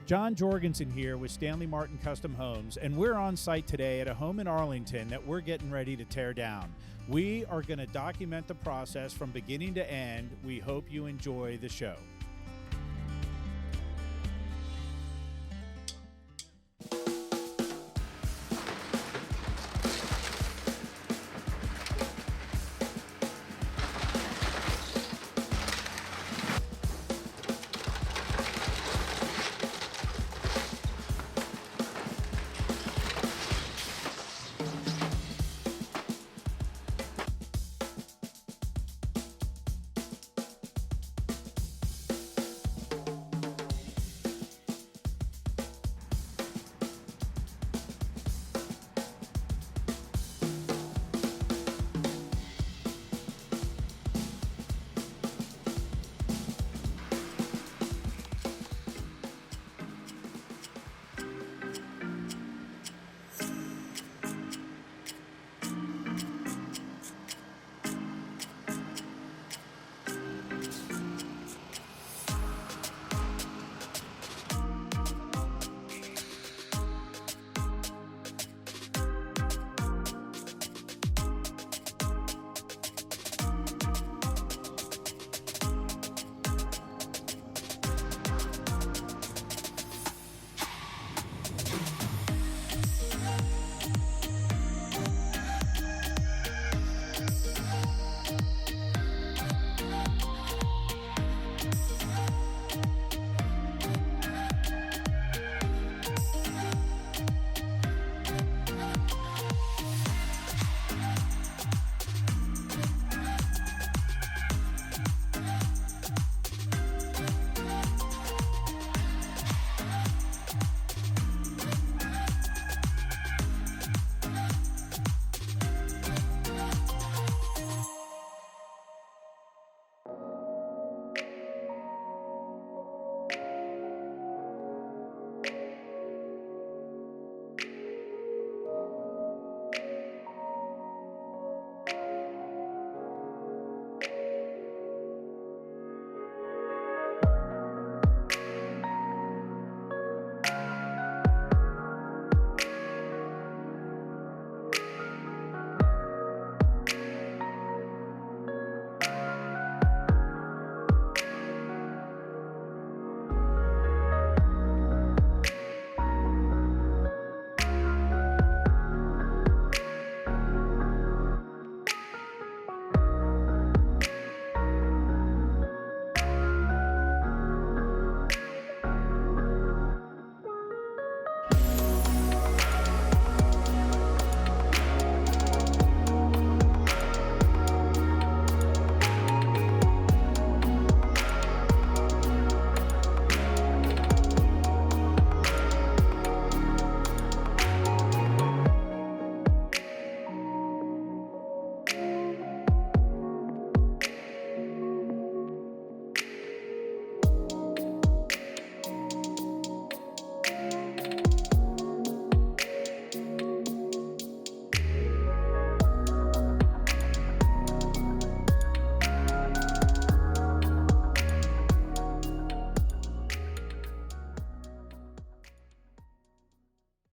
John Jorgensen here with Stanley Martin Custom Homes, and we're on site today at a home in Arlington that we're getting ready to tear down. We are going to document the process from beginning to end. We hope you enjoy the show.